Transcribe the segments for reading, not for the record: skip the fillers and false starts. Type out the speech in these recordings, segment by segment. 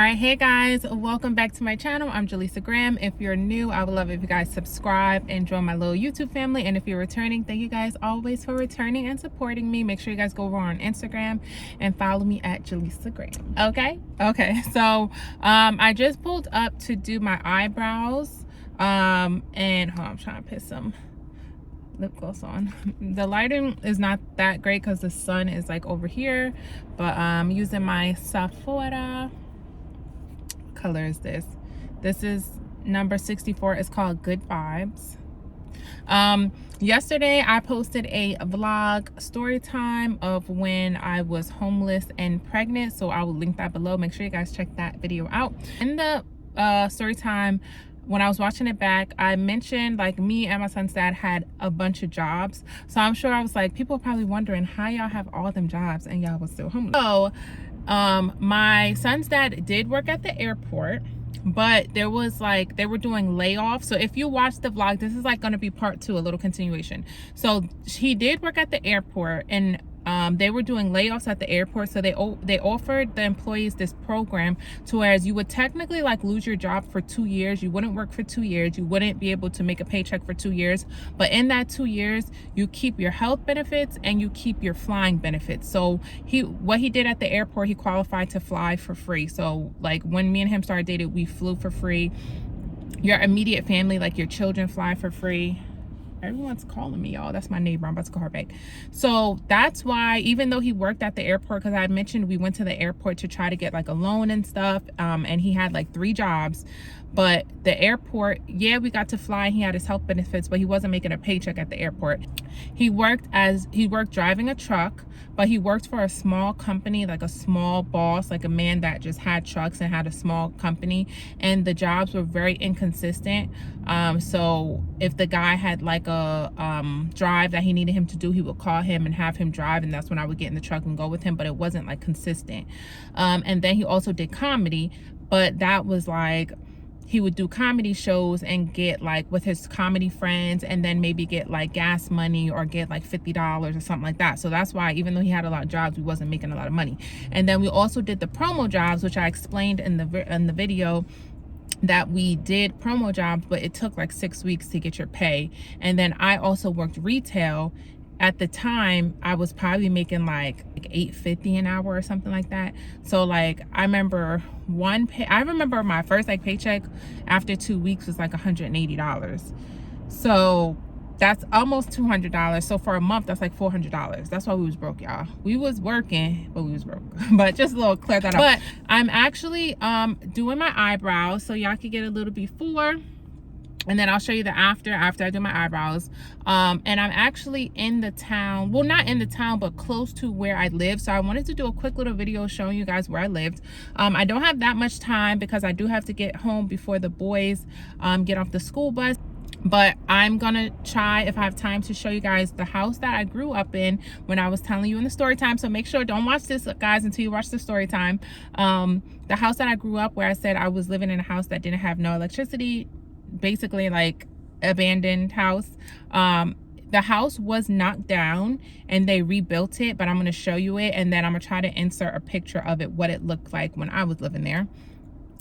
All right, hey guys, welcome back to my channel. I'm Jaleesa Graham. If you're new, I would love it if you guys subscribe and join my little YouTube family. And if you're returning, thank you guys always for returning and supporting me. Make sure you guys go over on Instagram and follow me at Jaleesa Graham. Okay, so I just pulled up to do my eyebrows, and hold on, I'm trying to put some lip gloss on. The lighting is not that great because the sun is like over here, but I'm using my Sephora. Color is this is number 64. It's called Good Vibes. Yesterday I posted a vlog story time of when I was homeless and pregnant, so I will link that below. Make sure you guys check that video out. In the story time, when I was watching it back, I mentioned like me and my son's dad had a bunch of jobs, so I'm sure I was like, people are probably wondering how y'all have all them jobs and y'all was still homeless. So my son's dad did work at the airport, but there was like, they were doing layoffs. So if you watch the vlog, this is like going to be part 2, a little continuation. So he did work at the airport, and they were doing layoffs at the airport, so they offered the employees this program to whereas you would technically like lose your job for 2 years. You wouldn't work for 2 years, you wouldn't be able to make a paycheck for 2 years, but in that 2 years you keep your health benefits and you keep your flying benefits. So what he did at the airport, he qualified to fly for free. So like when me and him started dating, we flew for free. Your immediate family, like your children, fly for free. Everyone's calling me, y'all. That's my neighbor. I'm about to call her back. So that's why, even though he worked at the airport, because I mentioned we went to the airport to try to get like a loan and stuff, and he had like 3 jobs, but the airport, yeah, we got to fly and he had his health benefits, but he wasn't making a paycheck at the airport. He worked driving a truck, but he worked for a small company, like a small boss, like a man that just had trucks and had a small company, and the jobs were very inconsistent. So if the guy had like a drive that he needed him to do, he would call him and have him drive, and that's when I would get in the truck and go with him, but it wasn't like consistent. And then he also did comedy, but that was like, he would do comedy shows and get like with his comedy friends, and then maybe get like gas money or get like $50 or something like that. So that's why, even though he had a lot of jobs, we wasn't making a lot of money. And then we also did the promo jobs, which I explained in the video, that we did promo jobs, but it took like 6 weeks to get your pay. And then I also worked retail. At the time I was probably making like $8.50 an hour or something like that. So like I remember my first like paycheck after 2 weeks was like $180. So that's almost $200. So for a month, that's like $400. That's why we was broke, y'all. We was working, but we was broke. But just a little clear that up. But I'm actually doing my eyebrows, so y'all can get a little before, and then I'll show you the after I do my eyebrows. And I'm actually in the town, well, not in the town, but close to where I live. So I wanted to do a quick little video showing you guys where I lived. I don't have that much time because I do have to get home before the boys get off the school bus. But I'm gonna try, if I have time, to show you guys the house that I grew up in when I was telling you in the story time. So make sure, don't watch this, guys, until you watch the story time. The house that I grew up, where I said I was living in a house that didn't have no electricity, basically like abandoned house. The house was knocked down and they rebuilt it, but I'm going to show you it, and then I'm going to try to insert a picture of it, what it looked like when I was living there.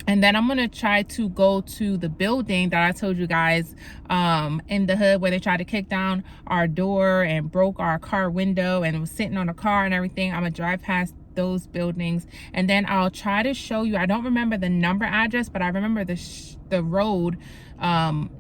And then I'm going to try to go to the building that I told you guys in the hood, where they tried to kick down our door and broke our car window and was sitting on a car and everything. I'm going to drive past those buildings, and then I'll try to show you, I don't remember the number address, but I remember the road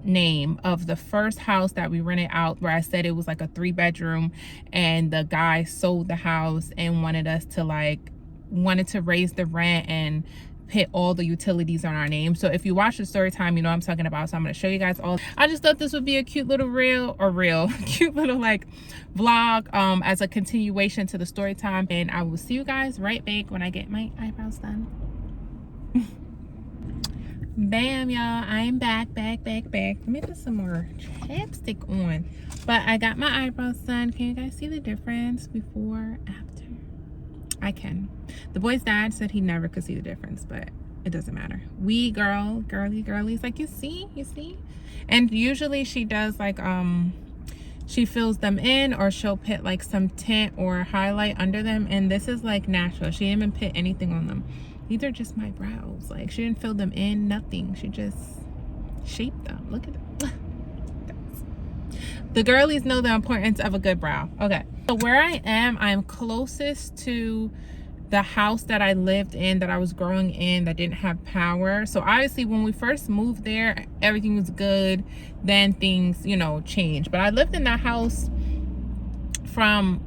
name of the first house that we rented out, where I said it was like a 3-bedroom, and the guy sold the house and wanted to raise the rent and put all the utilities on our name. So if you watch the story time, you know what I'm talking about. So I'm going to show you guys all. I just thought this would be a cute little cute little like vlog as a continuation to the story time, and I will see you guys right back when I get my eyebrows done. Bam, y'all, I am back. Let me put some more chapstick on. But I got my eyebrows done. Can you guys see the difference before, after? I can. The boy's dad said he never could see the difference, but it doesn't matter. Girly's like, you see? And usually she does like she fills them in, or she'll put like some tint or highlight under them, and this is like natural. She didn't even put anything on them. These are just my brows. Like, she didn't fill them in, nothing. She just shaped them. Look at it. The girlies know the importance of a good brow. Okay, so where I am, I'm closest to the house that I lived in, that I was growing in, that didn't have power. So obviously when we first moved there, everything was good. Then things, you know, changed. But I lived in that house from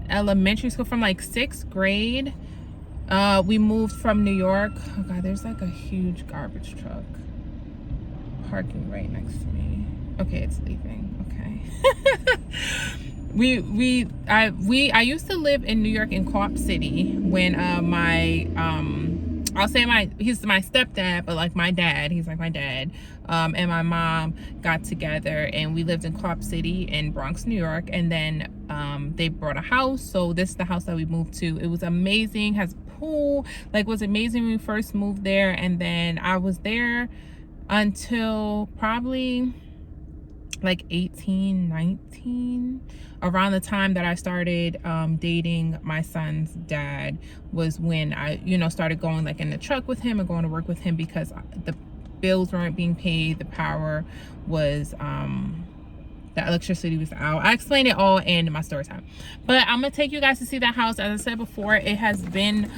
elementary school, from like 6th grade. We moved from New York. Oh God, there's like a huge garbage truck parking right next to me. Okay, it's leaving. Okay. I used to live in New York in Co-op City when I'll say he's my stepdad, but like my dad, he's like my dad, and my mom got together and we lived in Co-op City in Bronx, New York. And then they bought a house, so this is the house that we moved to. It was amazing, has a pool, like was amazing when we first moved there. And then I was there until probably like 18, 19, around the time that I started dating my son's dad, was when I, you know, started going like in the truck with him and going to work with him, because the bills weren't being paid, the power was the electricity was out. I explained it all in my story time, but I'm gonna take you guys to see that house. As I said before, it has been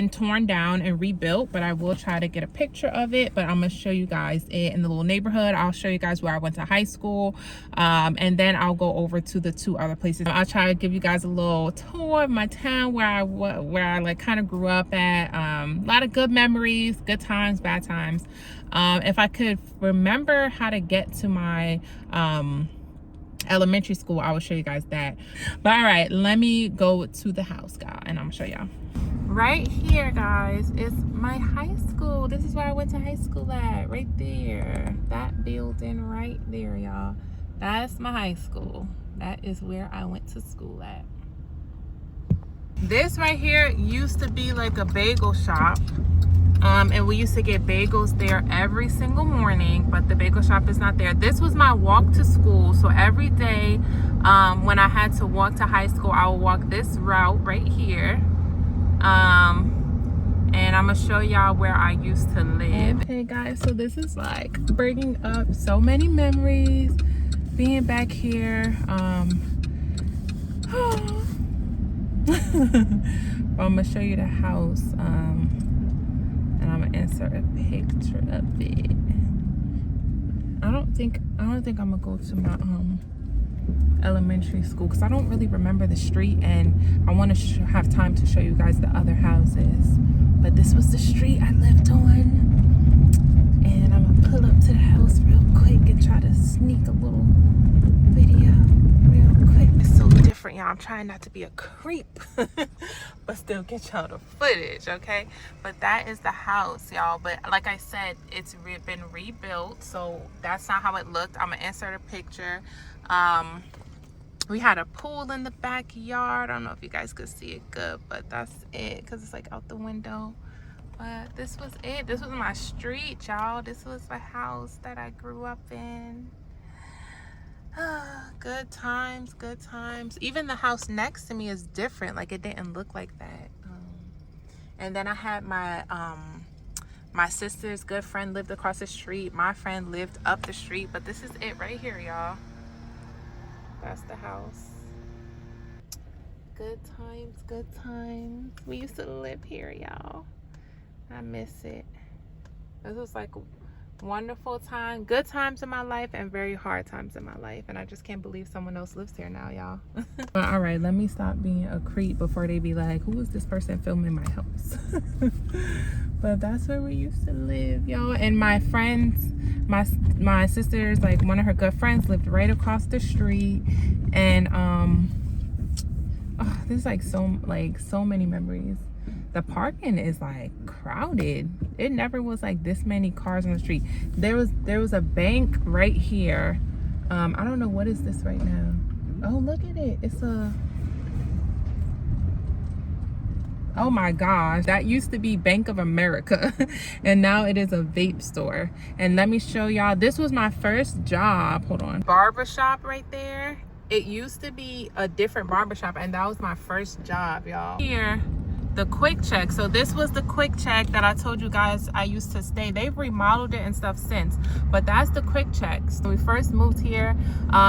torn down and rebuilt, but I will try to get a picture of it. But I'm gonna show you guys it in the little neighborhood. I'll show you guys where I went to high school, and then I'll go over to the 2 other places. I'll try to give you guys a little tour of my town, where I like kind of grew up at. A lot of good memories, good times, bad times. If I could remember how to get to my elementary school, I will show you guys that. But all right, let me go to the house, guys, and I'm gonna show y'all. Right here, guys, is my high school. This is where I went to high school at, right there. That building right there, y'all. That's my high school. That is where I went to school at. This right here used to be like a bagel shop. And we used to get bagels there every single morning, but the bagel shop is not there. This was my walk to school. So every day when I had to walk to high school, I would walk this route right here. And I'm gonna show y'all where I used to live. Okay guys, so this is like bringing up so many memories being back here. I'm gonna show you the house, and I'm gonna insert a picture of it. I don't think I'm gonna go to my elementary school, because I don't really remember the street, and I want to have time to show you guys the other houses. But this was the street I lived on, and I'm gonna pull up to the house real quick and try to sneak a little video real quick. It's so different, y'all. I'm trying not to be a creep but still get y'all the footage, okay? But that is the house, y'all. But like I said, it's been rebuilt, so that's not how it looked. I'm gonna insert a picture. We had a pool in the backyard. I don't know if you guys could see it good, but that's it, because it's like out the window. But this was it. This was my street, y'all. This was the house that I grew up in. Good times, good times. Even the house next to me is different. Like, it didn't look like that. And then I had my my sister's good friend lived across the street. My friend lived up the street. But this is it right here, y'all. That's the house. Good times, good times. We used to live here, y'all. I miss it. This was like wonderful time, good times in my life, and very hard times in my life. And I just can't believe someone else lives here now, y'all. But all right, let me stop being a creep before they be like, who is this person filming my house? But that's where we used to live, y'all. And my friends, my sister's, like, one of her good friends lived right across the street. And oh, there's like so many memories. The parking is like crowded. It never was like this many cars on the street. There was a bank right here. I don't know, what is this right now? Oh, look at it. It's a, oh my gosh, that used to be Bank of America and now it is a vape store. And let me show y'all, this was my first job. Hold on. Barbershop right there. It used to be a different barbershop, and that was my first job, y'all. Here the Quick Check. So this was the Quick Check that I told you guys I used to stay. They've remodeled it and stuff since, but that's the Quick Check. So we first moved here,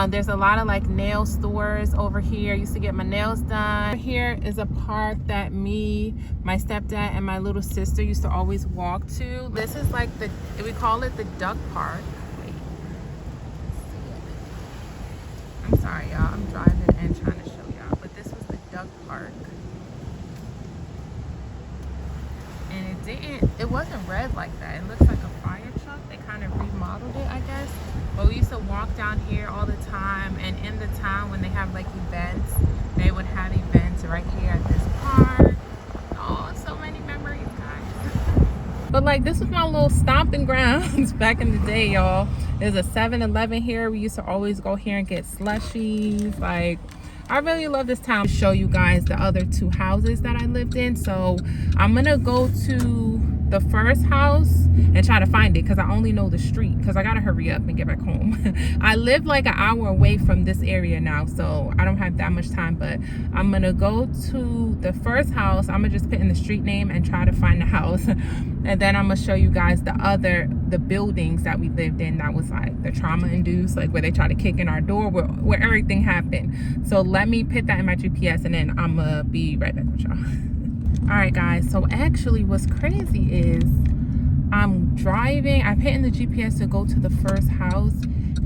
there's a lot of like nail stores over here. I used to get my nails done. Here is a park that me, my stepdad, and my little sister used to always walk to. This is like the, we call it the duck park. Wait. I'm sorry y'all, I'm driving and trying to show y'all, but this was the duck park. And it wasn't red like that. It looks like a fire truck. They kind of remodeled it, I guess. But we used to walk down here all the time, and in the town when they have like events, they would have events right here at this park. Oh, so many memories, guys. But like, this was my little stomping grounds back in the day, y'all. There's a 7-Eleven here. We used to always go here and get slushies. Like, I really love this town. To show you guys the other 2 houses that I lived in. So I'm gonna go to the first house and try to find it because I only know the street because I gotta hurry up and get back home. I live like an hour away from this area now, so I don't have that much time, but I'm gonna go to the first house. I'm gonna just put in the street name and try to find the house. And then I'm gonna show you guys the buildings that we lived in that was like the trauma induced, like where they tried to kick in our door, where everything happened. So let me put that in my GPS and then I'm gonna be right back with y'all. All right guys, so actually what's crazy is I'm driving, I put in the GPS to go to the first house,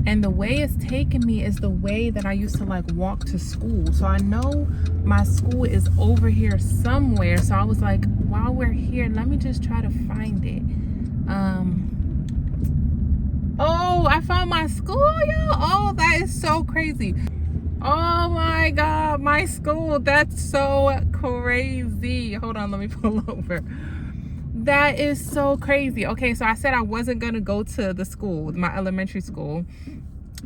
and the way it's taking me is the way that I used to like walk to school. So I know my school is over here somewhere, so I was like, while we're here, let me just try to find it. Oh, I found my school, y'all. Oh, that is so crazy. Oh my god, my school. That's so crazy. Hold on, let me pull over. That is so crazy. Okay, so I said I wasn't gonna go to the school, my elementary school,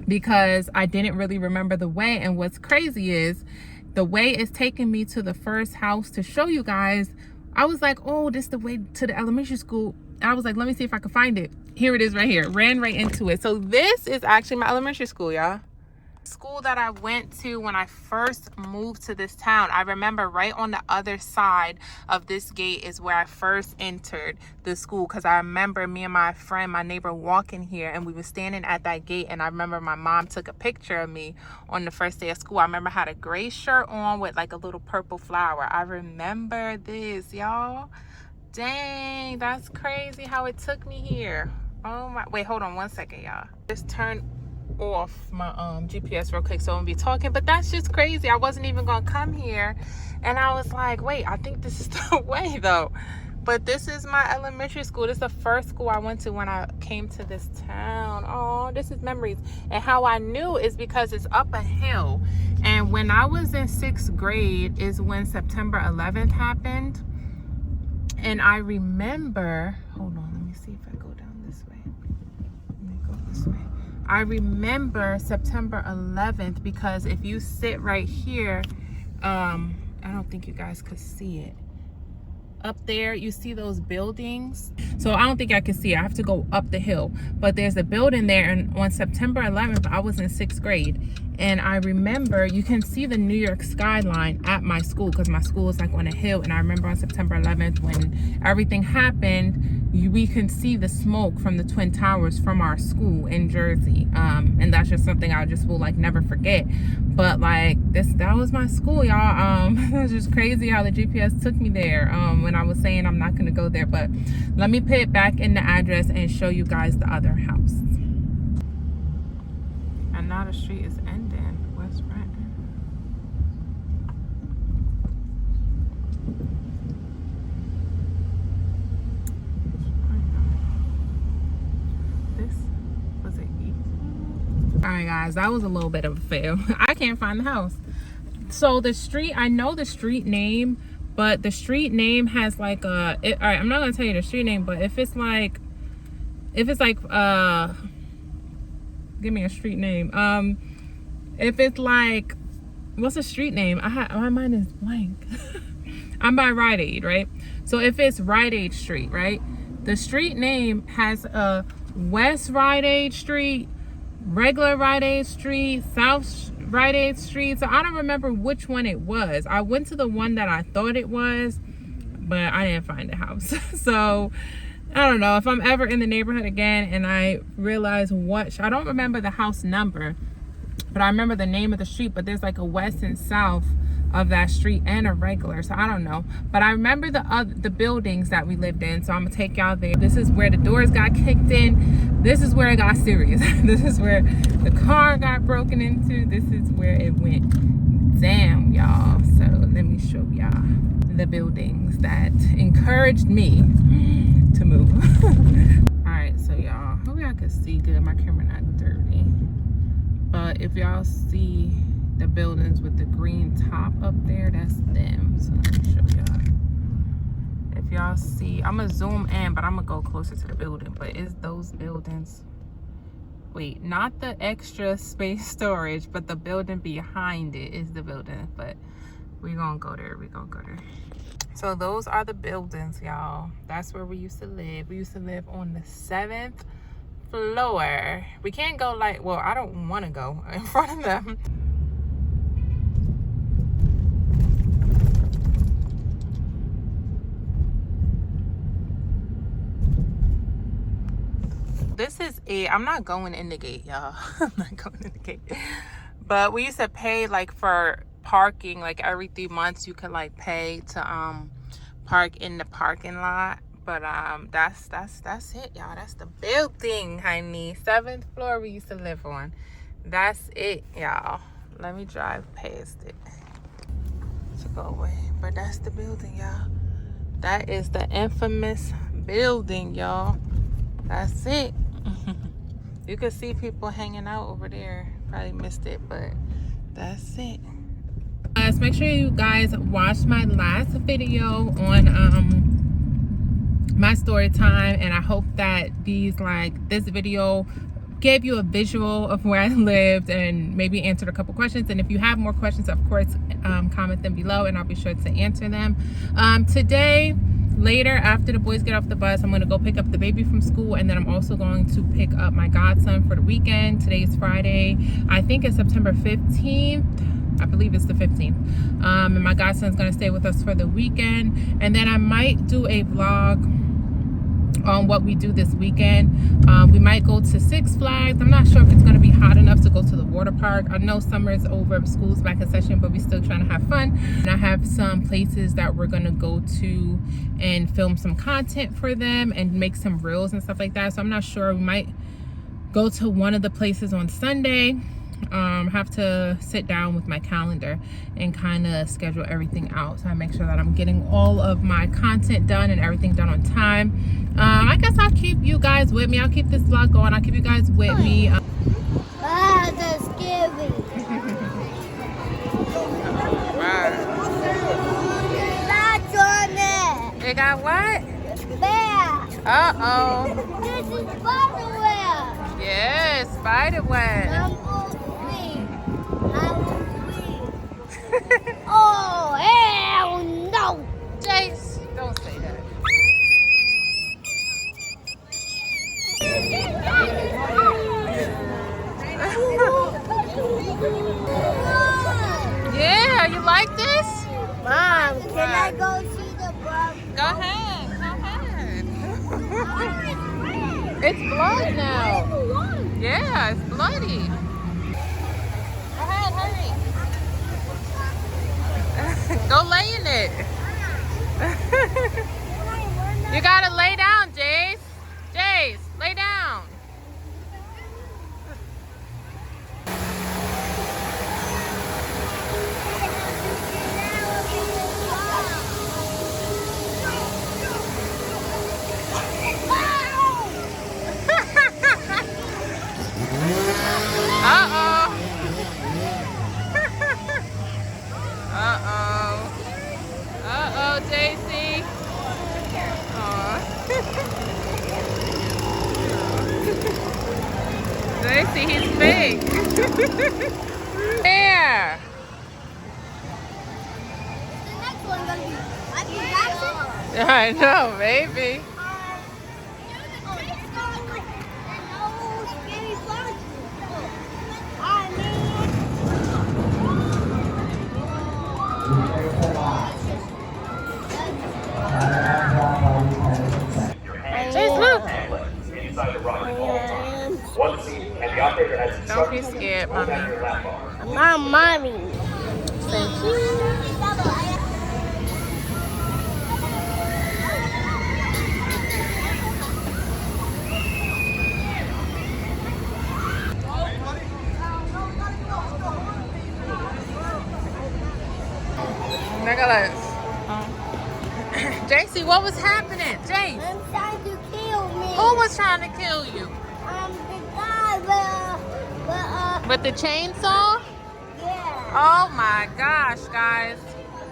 because I didn't really remember the way. And what's crazy is the way it's taking me to the first house to show you guys. I was like, oh, this is the way to the elementary school. And I was like, let me see if I can find it. Here it is right here. Ran right into it. So this is actually my elementary school, y'all. School that I went to when I first moved to this town. I remember right on the other side of this gate is where I first entered the school, because I remember me and my friend, my neighbor, walking here and we were standing at that gate, and I remember my mom took a picture of me on the first day of school. I remember I had a gray shirt on with like a little purple flower. I remember this, y'all. Dang, that's crazy how it took me here. Oh my, wait, hold on one second, y'all. Just turn off my GPS real quick so I'm gonna be talking, but that's just crazy. I wasn't even gonna come here, and I was like, wait, I think this is the way though. But this is my elementary school. This is the first school I went to when I came to this town. Oh, this is memories. And how I knew is because it's up a hill, and when I was in 6th grade is when September 11th happened. And I remember, hold on, let me see if I go down this way. Let me go this way. I remember September 11th because if you sit right here, I don't think you guys could see it. Up there, you see those buildings? So I don't think I can see it. I have to go up the hill. But there's a building there, and on September 11th, I was in 6th grade. And I remember, you can see the New York skyline at my school because my school is like on a hill. And I remember on September 11th when everything happened, we can see the smoke from the Twin Towers from our school in Jersey. And that's just something I just will like never forget. But like that was my school, y'all. It was just crazy how the GPS took me there when I was saying I'm not gonna go there. But let me put it back in the address and show you guys the other house. And now the street is ending. West Trenton. This was it. All right, guys, that was a little bit of a fail. I can't find the house. So the street, I know the street name, but the street name has like a. All right, I'm not gonna tell you the street name, but if it's like, give me a street name. If it's like, what's the street name? My mind is blank. I'm by Rite Aid, right? So if it's Rite Aid Street, right? The street name has a West Rite Aid Street, regular Rite Aid Street, South Rite Aid Street. So I don't remember which one it was. I went to the one that I thought it was, but I didn't find the house. So I don't know if I'm ever in the neighborhood again and I realize I don't remember the house number, but I remember the name of the street. But there's like a west and south of that street and a regular, so I don't know. But I remember the buildings that we lived in, so I'm gonna take y'all there. This is where the doors got kicked in. This is where it got serious. This is where the car got broken into. This is where it went down, y'all. So let me show y'all the buildings that encouraged me to move. All right, so y'all, hope y'all can see good. My camera not dirty, but if y'all see the buildings with the green top up there, that's them. So let me show y'all. If y'all see, I'm gonna zoom in, but I'm gonna go closer to the building. But it's those buildings. Wait, not the extra space storage, but the building behind it is the building. But we're gonna go there. So those are the buildings, y'all. That's where we used to live. We used to live on the 7th floor. We can't go like, well, I don't want to go in front of them. This is it. I'm not going in the gate, y'all. I'm not going in the gate. But we used to pay like for parking, like every 3 months you could like pay to park in the parking lot. But that's it, y'all. That's the building, honey. 7th floor we used to live on. That's it, y'all. Let me drive past it to go away. But that's the building, y'all. That is the infamous building, y'all. That's it. You could see people hanging out over there. Probably missed it, but that's it. Guys, make sure you guys watch my last video on my story time, and I hope that this video gave you a visual of where I lived and maybe answered a couple questions. And if you have more questions, of course, comment them below and I'll be sure to answer them. Today, later, after the boys get off the bus, I'm going to go pick up the baby from school, and then I'm also going to pick up my godson for the weekend. Today is Friday. I think it's September 15th. I believe it's the 15th. And my godson's going to stay with us for the weekend. And then I might do a vlog on what we do this weekend. We might go to Six Flags. I'm not sure if it's going to be hot enough to go to the water park. I know summer is over, school's back in session, but we're still trying to have fun. And I have some places that we're going to go to and film some content for them and make some reels and stuff like that. So I'm not sure. We might go to one of the places on Sunday. Have to sit down with my calendar and kind of schedule everything out, so I make sure that I'm getting all of my content done and everything done on time. I guess I'll keep you guys with me. I'll keep this vlog going. I'll keep you guys with me. That's scary. That's on it. It got what? Bear. Uh-oh. This is spiderweb. Yes, spiderweb. Oh, hell no! Jace, don't say that. Yeah, you like this? Mom, can I go see the blood? Go ahead, go ahead. It's blood now. Yeah, it's bloody. Go ahead, hurry. Go lay in it. You gotta lay down, Jace. Jace, lay down. Uh-oh. Uh-oh. Uh-oh, JC. JC, he's big. There. The next one gonna be Michael Jackson? I know, maybe. Don't be scared, mommy. I'm mommy. Say cheese. Nicholas. JC, what was happening? Jace. I'm trying to kill me. Who was trying to kill you? The guy With the chainsaw? yeah. Oh my gosh, guys.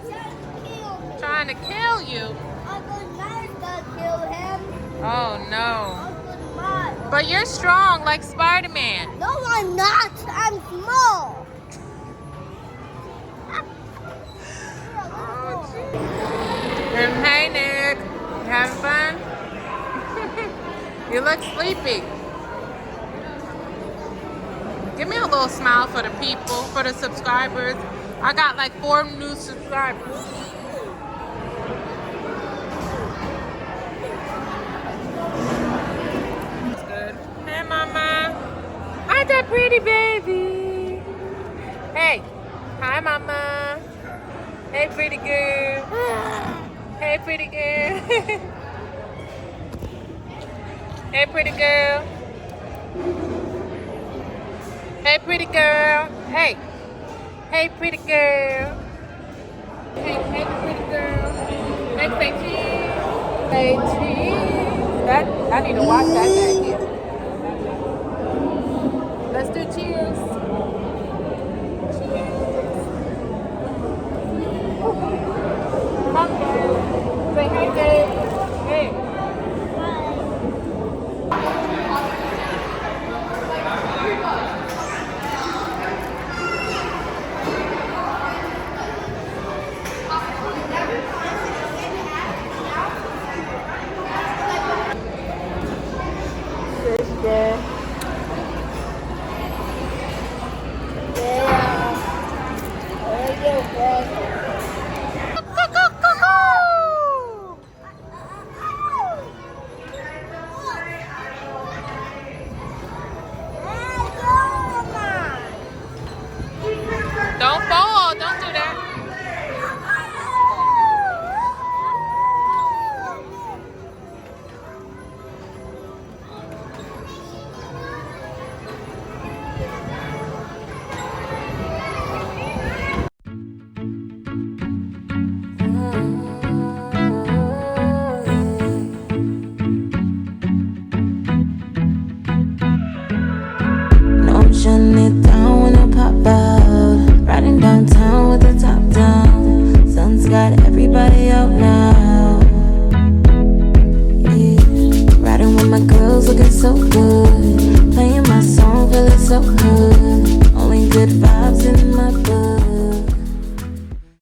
Trying to kill me. Trying to kill you. Uncle Mark's gonna kill him. Oh no. Uncle Mark. But you're strong like Spider-Man. No, I'm not. I'm small. And hey Nick, you having fun? You look sleepy. Give me a little smile for the people, for the subscribers. I got like 4 new subscribers. That's good. Hey mama. Hi that pretty baby. Hey. Hi mama. Hey pretty girl. Hey pretty girl. Hey pretty girl. Hey pretty girl. Hey. Hey pretty girl. Hey pretty girl. Hey say cheese. Say cheese. I need to watch that back here.